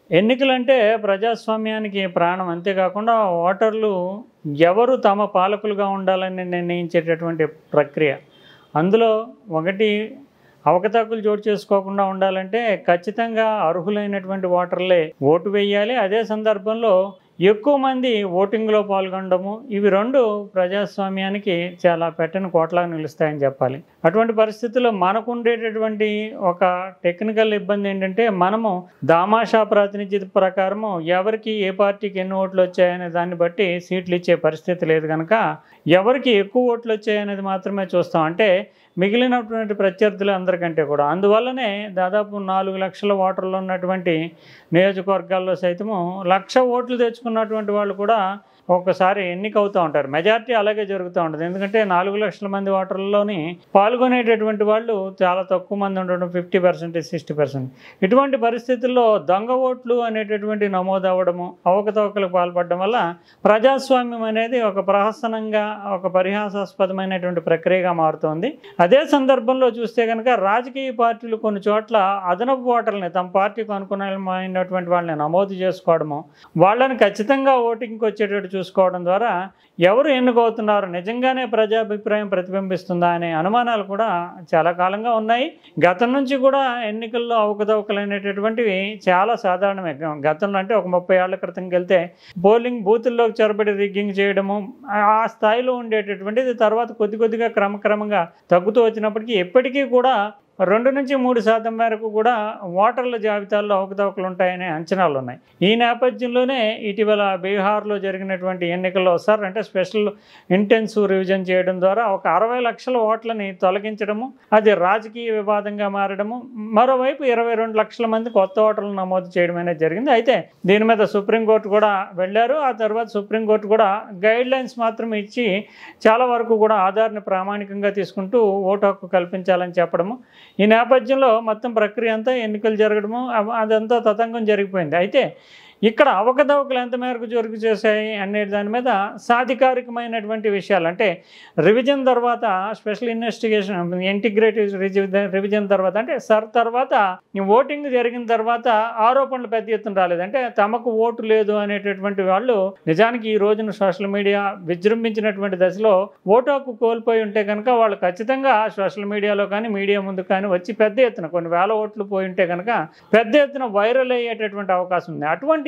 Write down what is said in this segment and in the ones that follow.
ఎన్నికలంటే ప్రజాస్వామ్యానికి ప్రాణం. అంతేకాకుండా ఓటర్లు ఎవరు తమ పాలకులుగా ఉండాలని నిర్ణయించేటటువంటి ప్రక్రియ. అందులో ఒకటి అవకతవకలు చోటు చేసుకోకుండా ఉండాలంటే ఖచ్చితంగా అర్హులైనటువంటి ఓటర్లే ఓటు వేయాలి. అదే సందర్భంలో ఎక్కువ మంది ఓటింగ్లో పాల్గొనడము, ఇవి రెండు ప్రజాస్వామ్యానికి చాలా పెట్టని కోటలాగా నిలుస్తాయని చెప్పాలి. అటువంటి పరిస్థితుల్లో మనకు ఉండేటటువంటి ఒక టెక్నికల్ ఇబ్బంది ఏంటంటే, మనము దామాషా ప్రాతినిధ్యత ప్రకారము ఎవరికి ఏ పార్టీకి ఎన్ని ఓట్లు వచ్చాయనే దాన్ని బట్టి సీట్లు ఇచ్చే పరిస్థితి లేదు కనుక ఎవరికి ఎక్కువ ఓట్లు వచ్చాయనేది మాత్రమే చూస్తాం. అంటే మిగిలినటువంటి ప్రత్యర్థులు అందరికంటే కూడా. అందువల్లనే దాదాపు 4 లక్షల ఓటర్లు ఉన్నటువంటి నియోజకవర్గాల్లో సైతము 1,00,000 ఓట్లు తెచ్చుకున్నటువంటి వాళ్ళు కూడా ఒక్కసారి ఎన్నికవుతూ ఉంటారు. మెజారిటీ అలాగే జరుగుతూ ఉంటుంది. ఎందుకంటే 4 లక్షల మంది ఓటర్లలోని పాల్గొనేటటువంటి వాళ్ళు చాలా తక్కువ మంది ఉండడం, 50%, 60%. ఇటువంటి పరిస్థితుల్లో దొంగ ఓట్లు అనేటటువంటి నమోదు అవ్వడము, అవకతవకలకు పాల్పడడం వల్ల ప్రజాస్వామ్యం అనేది ఒక ప్రహసనంగా, ఒక పరిహాసాస్పదమైనటువంటి ప్రక్రియగా మారుతోంది. అదే సందర్భంలో చూస్తే కనుక రాజకీయ పార్టీలు కొన్ని చోట్ల అదనపు ఓటర్లని తమ పార్టీకి అనుకూలమైనటువంటి వాళ్ళని నమోదు చేసుకోవడము, వాళ్ళని ఖచ్చితంగా ఓటింగ్కి వచ్చేటట్టు చూసుకోవడం ద్వారా ఎవరు ఎన్నుకవుతున్నారు, నిజంగానే ప్రజాభిప్రాయం ప్రతిబింబిస్తుందా అనే అనుమానాలు కూడా చాలా కాలంగా ఉన్నాయి. గతం నుంచి కూడా ఎన్నికల్లో అవకతవకలు అనేటటువంటివి చాలా సాధారణమే. గతంలో అంటే ఒక 30 ఏళ్ల క్రితంకి వెళ్తే పోలింగ్ బూతుల్లోకి చొరబడి రిగ్గింగ్ చేయడము ఆ స్థాయిలో ఉండేటటువంటిది తర్వాత కొద్దిగా క్రమక్రమంగా తగ్గుతూ వచ్చినప్పటికీ ఎప్పటికీ కూడా 2 నుంచి 3% మేరకు కూడా ఓటర్ల జాబితాల్లో అవకతవకలు ఉంటాయనే అంచనాలు ఉన్నాయి. ఈ నేపథ్యంలోనే ఇటీవల బీహార్లో జరిగినటువంటి ఎన్నికల్లో అంటే స్పెషల్ ఇంటెన్సివ్ రివిజన్ చేయడం ద్వారా ఒక 60 లక్షల ఓట్లని తొలగించడము, అది రాజకీయ వివాదంగా మారడము, మరోవైపు 22 లక్షల మంది కొత్త ఓటర్లు నమోదు చేయడం అనేది జరిగింది. అయితే దీని మీద సుప్రీంకోర్టు కూడా వెళ్ళారు. ఆ తర్వాత సుప్రీంకోర్టు కూడా గైడ్ లైన్స్ మాత్రం ఇచ్చి చాలా వరకు కూడా ఆధార్ని ప్రామాణికంగా తీసుకుంటూ ఓటు హక్కు కల్పించాలని చెప్పడము, ఈ నేపథ్యంలో మొత్తం ప్రక్రియ అంతా ఎన్నికలు జరగడము అదంతా తతంగం జరిగిపోయింది. అయితే ఇక్కడ అవకతవకలు ఎంత మేరకు జరుగు చేశాయి అనే దాని మీద సాధికారికమైనటువంటి విషయాలు, అంటే రివిజన్ తర్వాత స్పెషల్ ఇన్వెస్టిగేషన్ ఇంటిగ్రేటివ్ రివిజన్ తర్వాత అంటే తర్వాత ఓటింగ్ జరిగిన తర్వాత ఆరోపణలు పెద్ద ఎత్తున రాలేదు. అంటే తమకు ఓటు లేదు అనేటటువంటి వాళ్ళు నిజానికి ఈ రోజున సోషల్ మీడియా విజృంభించినటువంటి దశలో ఓటు హక్కు కోల్పోయి ఉంటే కనుక వాళ్ళు ఖచ్చితంగా సోషల్ మీడియాలో కానీ మీడియా ముందు కానీ వచ్చి పెద్ద ఎత్తున కొన్ని వేల ఓట్లు పోయి ఉంటే కనుక పెద్ద ఎత్తున వైరల్ అయ్యేటటువంటి అవకాశం ఉంది. అటువంటి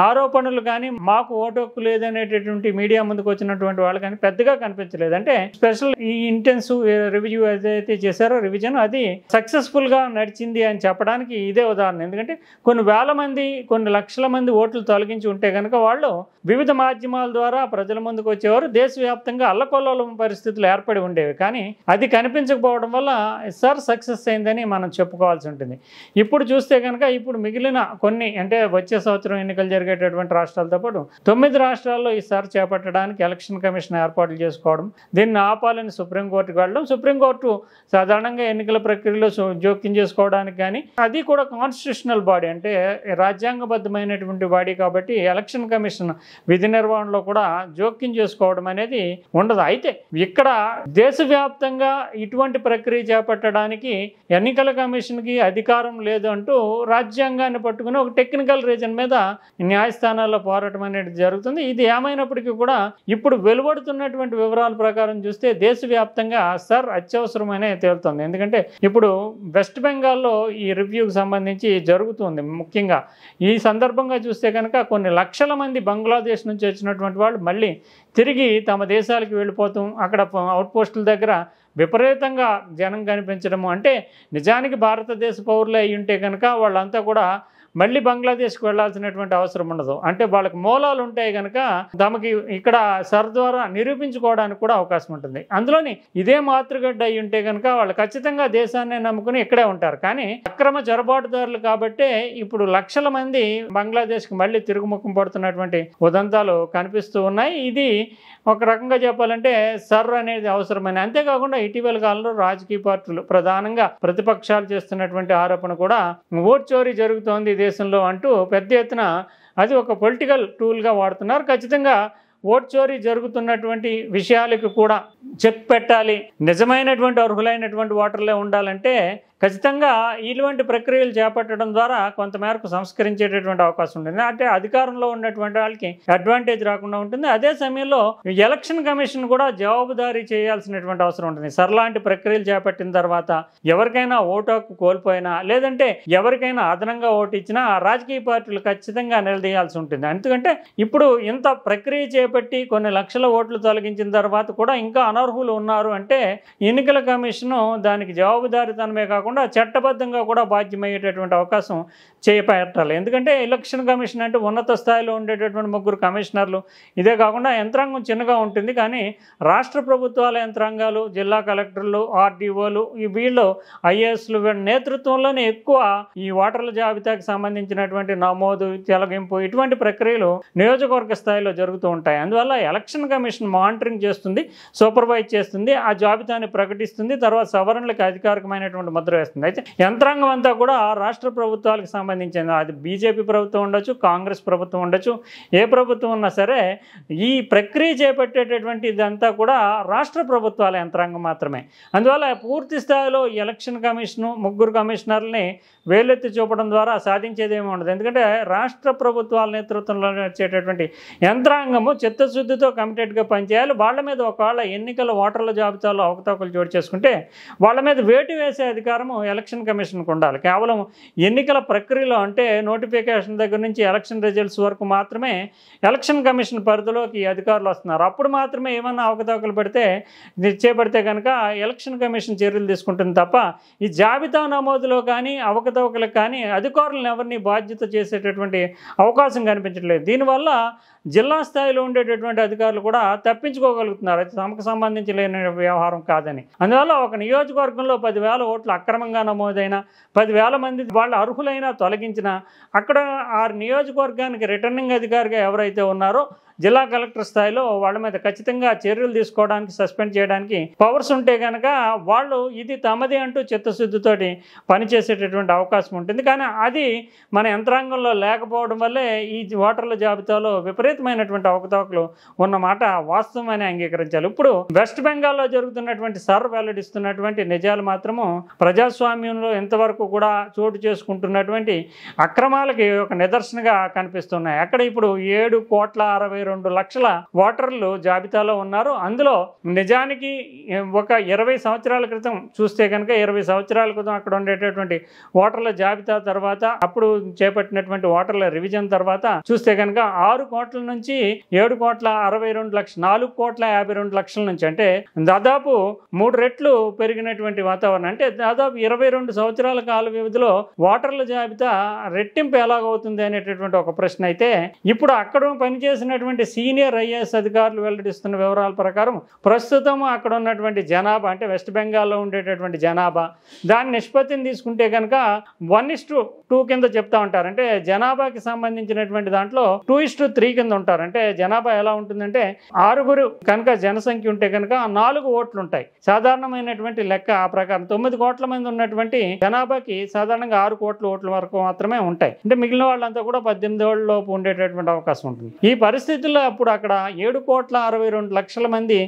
ఆరోపణలు కానీ మాకు ఓటు హక్కు లేదనేటటువంటి మీడియా ముందుకు వచ్చినటువంటి వాళ్ళు కానీ పెద్దగా కనిపించలేదు. అంటే స్పెషల్ ఈ ఇంటెన్సివ్ రివ్యూ ఏదైతే చేశారో రివిజన్ అది సక్సెస్ఫుల్ గా నడిచింది అని చెప్పడానికి ఇదే ఉదాహరణ. ఎందుకంటే కొన్ని వేల మంది, కొన్ని లక్షల మంది ఓట్లు తొలగించి ఉంటే కనుక వాళ్ళు వివిధ మాధ్యమాల ద్వారా ప్రజల ముందుకు వచ్చేవారు. దేశవ్యాప్తంగా అల్లకొల్లోలం పరిస్థితులు ఏర్పడి ఉండేవి. కానీ అది కనిపించకపోవడం వల్ల సక్సెస్ అయిందని మనం చెప్పుకోవాల్సి ఉంటుంది. ఇప్పుడు చూస్తే కనుక ఇప్పుడు మిగిలిన కొన్ని అంటే వచ్చే సంవత్సరం ఎన్నికలు జరిగేటటువంటి రాష్ట్రాలతో పాటు 9 రాష్ట్రాల్లో ఈసారి చేపట్టడానికి ఎలక్షన్ కమిషన్ ఏర్పాట్లు చేసుకోవడం, దీన్ని ఆపాలని సుప్రీంకోర్టుకు వెళ్ళడం, సుప్రీంకోర్టు సాధారణంగా ఎన్నికల ప్రక్రియలో జోక్యం చేసుకోవడానికి కానీ అది కూడా కాన్స్టిట్యూషనల్ బాడీ అంటే రాజ్యాంగబద్ధమైనటువంటి బాడీ కాబట్టి ఎలక్షన్ కమిషన్ విధి నిర్వహణలో కూడా జోక్యం చేసుకోవడం అనేది ఉండదు. అయితే ఇక్కడ దేశవ్యాప్తంగా ఇటువంటి ప్రక్రియ చేపట్టడానికి ఎన్నికల కమిషన్కి అధికారం లేదు అంటూ రాజ్యాంగాన్ని పట్టుకుని ఒక టెక్నికల్ రీజన్ మీద న్యాయస్థానాల్లో పోరాటం అనేది జరుగుతుంది. ఇది ఏమైనప్పటికీ కూడా ఇప్పుడు వెలువడుతున్నటువంటి వివరాల ప్రకారం చూస్తే దేశవ్యాప్తంగా అత్యవసరమనే తేలుతుంది. ఎందుకంటే ఇప్పుడు వెస్ట్ బెంగాల్లో ఈ రివ్యూకి సంబంధించి జరుగుతుంది. ముఖ్యంగా ఈ సందర్భంగా చూస్తే కనుక కొన్ని లక్షల మంది బంగ్లాదేశ్ నుంచి వచ్చినటువంటి వాళ్ళు మళ్ళీ తిరిగి తమ దేశాలకు వెళ్ళిపోతాం, అక్కడ అవుట్ పోస్టుల దగ్గర విపరీతంగా జనం కనిపించడము, అంటే నిజానికి భారతదేశ పౌరులే అయి ఉంటే కనుక వాళ్ళంతా కూడా మళ్ళీ బంగ్లాదేశ్కి వెళ్లాల్సినటువంటి అవసరం ఉండదు. అంటే వాళ్ళకి మూలాలు ఉంటాయి కనుక తమకి ఇక్కడ ద్వారా నిరూపించుకోవడానికి కూడా అవకాశం ఉంటుంది. అందులోని ఇదే మాతృగడ్డ అయి ఉంటే కనుక వాళ్ళు ఖచ్చితంగా దేశాన్ని నమ్ముకుని ఇక్కడే ఉంటారు. కానీ అక్రమ చొరబాటుదారులు కాబట్టే ఇప్పుడు లక్షల మంది బంగ్లాదేశ్కి మళ్ళీ తిరుగుముఖం పడుతున్నటువంటి ఉదంతాలు కనిపిస్తూ ఉన్నాయి. ఇది ఒక రకంగా చెప్పాలంటే అనేది అవసరమని. అంతేకాకుండా ఇటీవల కాలంలో రాజకీయ పార్టీలు ప్రధానంగా ప్రతిపక్షాలు చేస్తున్నటువంటి ఆరోపణ కూడా ఓట్ చోరీ జరుగుతోంది దేశంలో అంటూ పెద్ద ఎత్తున అది ఒక పొలిటికల్ టూల్గా వాడుతున్నారు. ఖచ్చితంగా ఓటు చోరీ జరుగుతున్నటువంటి విషయాలకు కూడా చెక్ పెట్టాలి, నిజమైనటువంటి అర్హులైనటువంటి ఓటర్లే ఉండాలంటే ఖచ్చితంగా ఇటువంటి ప్రక్రియలు చేపట్టడం ద్వారా కొంతమేరకు సంస్కరించేటటువంటి అవకాశం ఉంటుంది. అంటే అధికారంలో ఉన్నటువంటి వాళ్ళకి అడ్వాంటేజ్ రాకుండా ఉంటుంది. అదే సమయంలో ఎలక్షన్ కమిషన్ కూడా జవాబుదారీ చేయాల్సినటువంటి అవసరం ఉంటుంది. సర్లాంటి ప్రక్రియలు చేపట్టిన తర్వాత ఎవరికైనా ఓటు హక్కు కోల్పోయినా లేదంటే ఎవరికైనా అదనంగా ఓటు ఇచ్చినా రాజకీయ పార్టీలు ఖచ్చితంగా నిలదీయాల్సి ఉంటుంది. ఎందుకంటే ఇప్పుడు ఇంత ప్రక్రియ చేపట్టి కొన్ని లక్షల ఓట్లు తొలగించిన తర్వాత కూడా ఇంకా అనర్హులు ఉన్నారు అంటే ఎన్నికల కమిషను దానికి జవాబుదారీతనమే కాకుండా చట్టబద్ధంగా కూడా బాధ్యమయ్యేటటువంటి అవకాశం చేపట్టాలి. ఎందుకంటే ఎలక్షన్ కమిషన్ అంటే ఉన్నత స్థాయిలో ఉండేటటువంటి 3 కమిషనర్లు, ఇదే కాకుండా యంత్రాంగం చిన్నగా ఉంటుంది. కానీ రాష్ట్ర ప్రభుత్వాల యంత్రాంగాలు, జిల్లా కలెక్టర్లు, ఆర్డీఓలు, వీళ్ళు ఐఏఎస్లు వీళ్ళ నేతృత్వంలోనే ఎక్కువ ఈ ఓటర్ల జాబితాకి సంబంధించినటువంటి నమోదు, తొలగింపు ఇటువంటి ప్రక్రియలు నియోజకవర్గ స్థాయిలో జరుగుతూ ఉంటాయి. అందువల్ల ఎలక్షన్ కమిషన్ మానిటరింగ్ చేస్తుంది, సూపర్వైజ్ చేస్తుంది, ఆ జాబితాని ప్రకటిస్తుంది, తర్వాత సవరణలకు అధికారికమైనటువంటి ముద్ర వేస్తుంది. అయితే యంత్రాంగం అంతా కూడా రాష్ట్ర ప్రభుత్వాలకు సంబంధించింది. అది బీజేపీ ప్రభుత్వం ఉండొచ్చు, కాంగ్రెస్ ప్రభుత్వం ఉండొచ్చు, ఏ ప్రభుత్వం ఉన్నా సరే ఈ ప్రక్రియ చేపట్టేటటువంటి ఇదంతా కూడా రాష్ట్ర ప్రభుత్వాల యంత్రాంగం మాత్రమే. అందువల్ల పూర్తి స్థాయిలో ఎలక్షన్ కమిషను 3 కమిషనర్లని వేలెత్తి చూపడం ద్వారా సాధించేదేమీ ఉండదు. ఎందుకంటే రాష్ట్ర ప్రభుత్వాల నేతృత్వంలో వచ్చేటటువంటి యంత్రాంగము చిత్తశుద్ధితో కమిటెడ్గా పనిచేయాలి. వాళ్ళ మీద ఒకవేళ ఎన్నికల ఓటర్ల జాబితాలో అవకతవకలు చోటు చేసుకుంటే వాళ్ళ మీద వేటు వేసే అధికారము ఎలక్షన్ కమిషన్కు ఉండాలి. కేవలం ఎన్నికల ప్రక్రియలో అంటే నోటిఫికేషన్ దగ్గర నుంచి ఎలక్షన్ రిజల్ట్స్ వరకు మాత్రమే ఎలక్షన్ కమిషన్ పరిధిలోకి అధికారులు వస్తున్నారు. అప్పుడు మాత్రమే ఏమన్నా అవకతవకలు చేపడితే కనుక ఎలక్షన్ కమిషన్ చర్యలు తీసుకుంటుంది తప్ప ఈ జాబితా నమోదులో కానీ అవకతవకలకు కానీ అధికారులను ఎవరిని బాధ్యత చేసేటటువంటి అవకాశం కనిపించట్లేదు. దీనివల్ల జిల్లా స్థాయిలో ఉండేటటువంటి అధికారులు కూడా తప్పించుకోగలుగుతున్నారు. అది తమకు సంబంధించి లేని వ్యవహారం కాదని. అందువల్ల ఒక నియోజకవర్గంలో 10,000 ఓట్లు అక్రమంగా నమోదైన 10,000 మంది వాళ్ళ అర్హులైనా తొలగించిన అక్కడ ఆ నియోజకవర్గానికి రిటర్నింగ్ అధికారిగా ఎవరైతే ఉన్నారో జిల్లా కలెక్టర్ స్థాయిలో వాళ్ళ మీద ఖచ్చితంగా చర్యలు తీసుకోవడానికి, సస్పెండ్ చేయడానికి పవర్స్ ఉంటే కనుక వాళ్ళు ఇది తమది అంటూ చిత్తశుద్ధితోటి పనిచేసేటటువంటి అవకాశం ఉంటుంది. కానీ అది మన యంత్రాంగంలో లేకపోవడం వల్లే ఈ ఓటర్ల జాబితాలో విపరీతమైనటువంటి అవకతవకలు ఉన్నమాట వాస్తవమని అంగీకరించాలి. ఇప్పుడు వెస్ట్ బెంగాల్లో జరుగుతున్నటువంటి వెల్లడిస్తున్నటువంటి నిజాలు మాత్రము ప్రజాస్వామ్యంలో ఎంతవరకు కూడా చోటు చేసుకుంటున్నటువంటి అక్రమాలకి ఒక నిదర్శనగా కనిపిస్తున్నాయి. అక్కడ ఇప్పుడు 7,62,00,000 ఓటర్లు జాబితాలో ఉన్నారు. అందులో నిజానికి ఒక 20 సంవత్సరాల క్రితం చూస్తే కనుక 20 సంవత్సరాల క్రితం అక్కడ ఉండేటటువంటి ఓటర్ల జాబితా తర్వాత అప్పుడు చేపట్టినటువంటి ఓటర్ల రివిజన్ తర్వాత చూస్తే కనుక 6 కోట్ల నుంచి 7,62,00,000 4,52,00,000 నుంచి అంటే దాదాపు 3 రెట్లు పెరిగినటువంటి వాతావరణం. అంటే దాదాపు 22 సంవత్సరాల కాల వ్యవధిలో ఓటర్ల జాబితా రెట్టింపు ఎలాగవుతుంది అనేటటువంటి ఒక ప్రశ్న అయితే ఇప్పుడు అక్కడ పనిచేసినటువంటి సీనియర్ ఐఏఎస్ అధికారులు వెల్లడిస్తున్న వివరాల ప్రకారం ప్రస్తుతం అక్కడ ఉన్నటువంటి జనాభా అంటే వెస్ట్ బెంగాల్లో ఉండేటటువంటి జనాభా దాని నిష్పత్తిని తీసుకుంటే కనుక 1:2 కింద చెప్తా ఉంటారు. అంటే జనాభాకి సంబంధించినటువంటి దాంట్లో 2:3 కింద ఉంటారు. అంటే జనాభా ఎలా ఉంటుందంటే 6 కనుక జనసంఖ్య ఉంటే కనుక 4 ఓట్లు ఉంటాయి. సాధారణమైనటువంటి లెక్క ఆ ప్రకారం 9 కోట్ల మంది ఉన్నటువంటి జనాభాకి సాధారణంగా 6 కోట్ల ఓట్ల వరకు మాత్రమే ఉంటాయి. అంటే మిగిలిన వాళ్ళంతా కూడా 18 ఏళ్ల లోపు ఉండేటటువంటి అవకాశం ఉంటుంది. ఈ పరిస్థితుల్లో అప్పుడు అక్కడ 7,62,00,000 మంది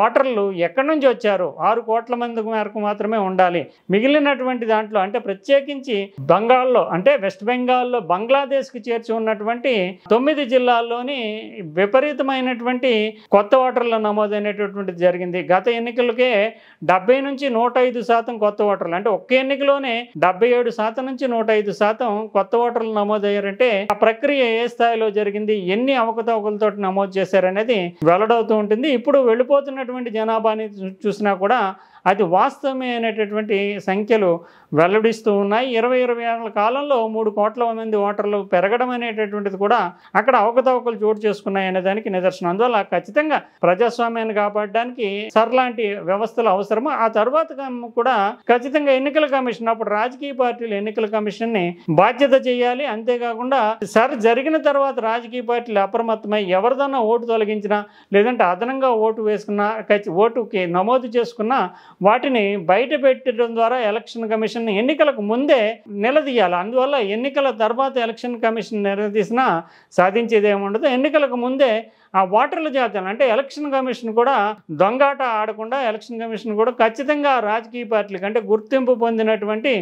ఓటర్లు ఎక్కడి నుంచి వచ్చారు? 6 కోట్ల మంది మేరకు మాత్రమే ఉండాలి. మిగిలినటువంటి దాంట్లో అంటే ప్రత్యేకించి బంగాల్లో అంటే వెస్ట్ బెంగాల్లో బంగ్లాదేశ్కి చేర్చి ఉన్నటువంటి 9 జిల్లాల్లోని విపరీతమైనటువంటి కొత్త ఓటర్ల నమోదైనటువంటిది జరిగింది. గత ఎన్నికలకే 70 నుంచి 105% కొత్త ఓటర్లు అంటే ఒక్క ఎన్నికలోనే 77% నుంచి 105% కొత్త ఓటర్లు నమోదయ్యారంటే ఆ ప్రక్రియ ఏ స్థాయిలో జరిగింది, ఎన్ని అవకతవకలతో నమోదు చేశారనేది వెల్లడవుతూ ఉంటుంది. ఇప్పుడు వెళ్ళిపోతున్నటువంటి జనాభాని చూసినా కూడా అది వాస్తవమే అనేటటువంటి సంఖ్యలు వెల్లడిస్తూ ఉన్నాయి. 20 ఏళ్ల కాలంలో 3 కోట్ల మంది ఓటర్లు పెరగడం అనేటటువంటిది కూడా అక్కడ అవకతవకలు చోటు చేసుకున్నాయి అనే దానికి నిదర్శనం. అందువల్ల ఖచ్చితంగా ప్రజాస్వామ్యాన్ని కాపాడడానికి సర్లాంటి వ్యవస్థలు అవసరము. ఆ తర్వాత కూడా ఖచ్చితంగా ఎన్నికల కమిషన్ అప్పుడు రాజకీయ పార్టీలు ఎన్నికల కమిషన్ని బాధ్యత చేయాలి. అంతేకాకుండా జరిగిన తర్వాత రాజకీయ పార్టీలు అప్రమత్తమై ఎవరిదన్నా ఓటు తొలగించినా లేదంటే అదనంగా ఓటు వేసుకున్నా ఓటుకి నమోదు చేసుకున్నా వాటిని బయట పెట్టడం ద్వారా ఎలక్షన్ కమిషన్ ఎన్నికలకు ముందే నిలదీయాలి. అందువల్ల ఎన్నికల తర్వాత ఎలక్షన్ కమిషన్ నిలదీసినా సాధించేది ఏముండదు. ఎన్నికలకు ముందే ఆ ఓటర్ల జాబితాను అంటే ఎలక్షన్ కమిషన్ కూడా దొంగాట ఆడకుండా ఎలక్షన్ కమిషన్ కూడా ఖచ్చితంగా రాజకీయ పార్టీలకి అంటే గుర్తింపు పొందినటువంటి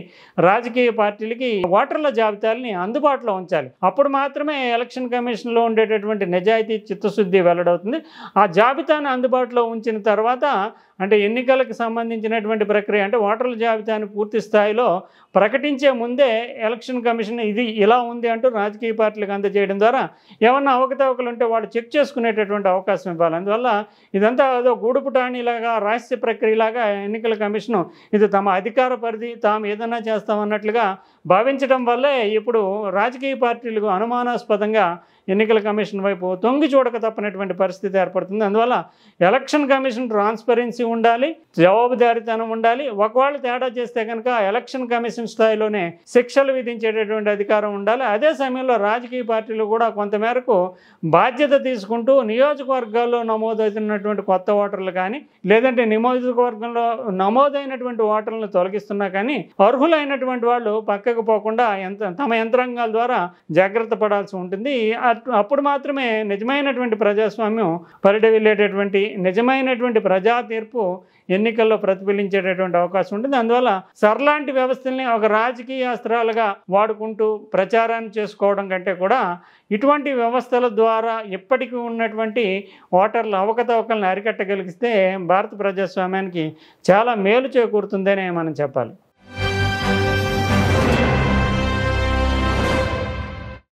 రాజకీయ పార్టీలకి ఓటర్ల జాబితాలని అందుబాటులో ఉంచాలి. అప్పుడు మాత్రమే ఎలక్షన్ కమిషన్లో ఉండేటటువంటి నిజాయితీ చిత్తశుద్ధి వెల్లడవుతుంది. ఆ జాబితాను అందుబాటులో ఉంచిన తర్వాత అంటే ఎన్నికలకు సంబంధించినటువంటి ప్రక్రియ అంటే ఓటర్ల జాబితాను పూర్తి స్థాయిలో ప్రకటించే ముందే ఎలక్షన్ కమిషన్ ఇది ఇలా ఉంది అంటూ రాజకీయ పార్టీలకు అందజేయడం ద్వారా ఏమన్నా అవకతవకలు ఉంటే వాళ్ళు చెక్ చేసుకునేటటువంటి అవకాశం ఇవ్వాలి. అందువల్ల ఇదంతా ఏదో గూడుపుటాణిలాగా రహస్య ప్రక్రియలాగా ఎన్నికల కమిషను ఇది తమ అధికార పరిధి తాము ఏదైనా చేస్తామన్నట్లుగా భావించడం వల్లే ఇప్పుడు రాజకీయ పార్టీలకు అనుమానాస్పదంగా ఎన్నికల కమిషన్ వైపు తొంగి చూడక తప్పనటువంటి పరిస్థితి ఏర్పడుతుంది. అందువల్ల ఎలక్షన్ కమిషన్ ట్రాన్స్పరెన్సీ ఉండాలి, జవాబుదారీతనం ఉండాలి. ఒకవేళ తేడా చేస్తే కనుక ఎలక్షన్ కమిషన్ స్థాయిలోనే శిక్షలు విధించేటటువంటి అధికారం ఉండాలి. అదే సమయంలో రాజకీయ పార్టీలు కూడా కొంతమేరకు బాధ్యత తీసుకుంటూ నియోజకవర్గాల్లో నమోదవుతున్నటువంటి కొత్త ఓటర్లు కానీ లేదంటే నియోజకవర్గంలో నమోదైనటువంటి ఓటర్లను తొలగిస్తున్నా కానీ అర్హులైనటువంటి వాళ్ళు పక్కకు పోకుండా తమ యంత్రాంగాల ద్వారా జాగ్రత్త పడాల్సి ఉంటుంది. అప్పుడు మాత్రమే నిజమైనటువంటి ప్రజాస్వామ్యం పరిడవిల్లేటటువంటి నిజమైనటువంటి ప్రజా తీర్పు ఎన్నికల్లో ప్రతిఫలించేటటువంటి అవకాశం ఉంటుంది. అందువల్ల సర్లాంటి వ్యవస్థల్ని ఒక రాజకీయ అస్త్రాలుగా వాడుకుంటూ ప్రచారాన్ని చేసుకోవడం కంటే కూడా ఇటువంటి వ్యవస్థల ద్వారా ఇప్పటికీ ఉన్నటువంటి ఓటర్ల అవకతవకలను అరికట్టగలిగిస్తే భారత ప్రజాస్వామ్యానికి చాలా మేలు చేకూరుతుందనే మనం చెప్పాలి.